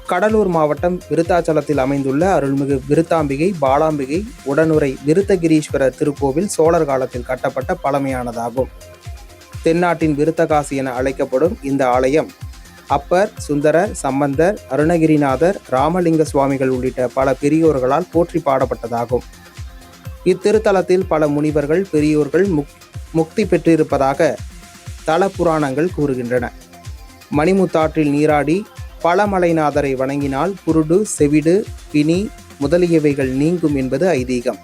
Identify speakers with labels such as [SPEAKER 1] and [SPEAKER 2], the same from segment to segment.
[SPEAKER 1] கடலூர் மாவட்டம் விருத்தாச்சலத்தில் அமைந்துள்ள அருள்மிகு விருத்தாம்பிகை பாலாம்பிகை உடனுறை விருத்தகிரீஸ்வரர் திருக்கோவில் சோழர் காலத்தில் கட்டப்பட்ட பழமையானதாகும். தென்னாட்டின் விருத்தகாசி என அழைக்கப்படும் இந்த ஆலயம் அப்பர், சுந்தரர், சம்பந்தர், அருணகிரிநாதர், ராமலிங்க சுவாமிகள் உள்ளிட்ட பல பெரியோர்களால் போற்றி பாடப்பட்டதாகும். இத்திருத்தலத்தில் பல முனிவர்கள், பெரியோர்கள் முக்தி பெற்றிருப்பதாக தல புராணங்கள் கூறுகின்றன. மணிமுத்தாற்றில் நீராடி பழமலைநாதரை வணங்கினால் குருடு, செவிடு, பிணி முதலியவைகள் நீங்கும் என்பது ஐதீகம்.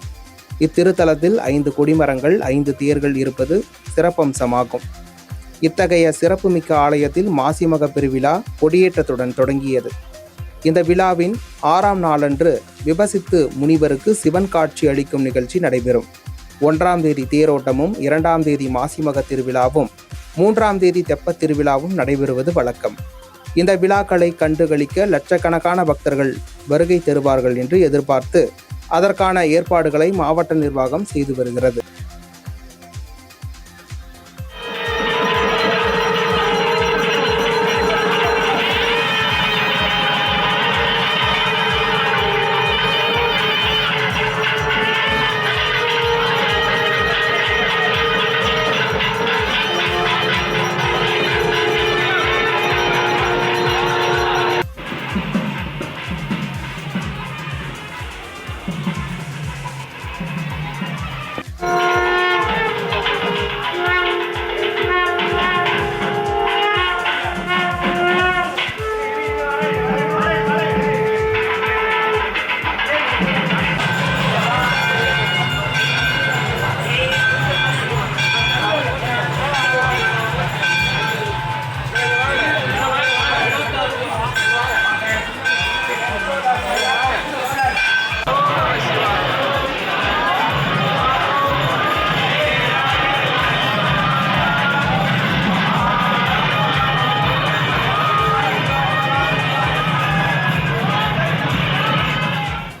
[SPEAKER 1] இத்திருத்தலத்தில் 5 கொடிமரங்கள், 5 தேர்கள் இருப்பது சிறப்பம்சமாகும். இத்தகைய சிறப்புமிக்க ஆலயத்தில் மாசிமக பெருவிழா கொடியேற்றத்துடன் தொடங்கியது. இந்த விழாவின் 6ஆம் நாளன்று விபசித்து முனிவருக்கு சிவன் காட்சி அளிக்கும் நிகழ்ச்சி நடைபெறும். 1ஆம் தேதி தேரோட்டமும், 2ஆம் தேதி மாசிமக திருவிழாவும், 3ஆம் தேதி தெப்பத் திருவிழாவும் நடைபெறுவது வழக்கம். இந்த விழாக்களை கண்டுகளிக்க லட்சக்கணக்கான பக்தர்கள் வருகை தருவார்கள் என்று எதிர்பார்த்து அதற்கான ஏற்பாடுகளை மாவட்ட நிர்வாகம் செய்து வருகிறது.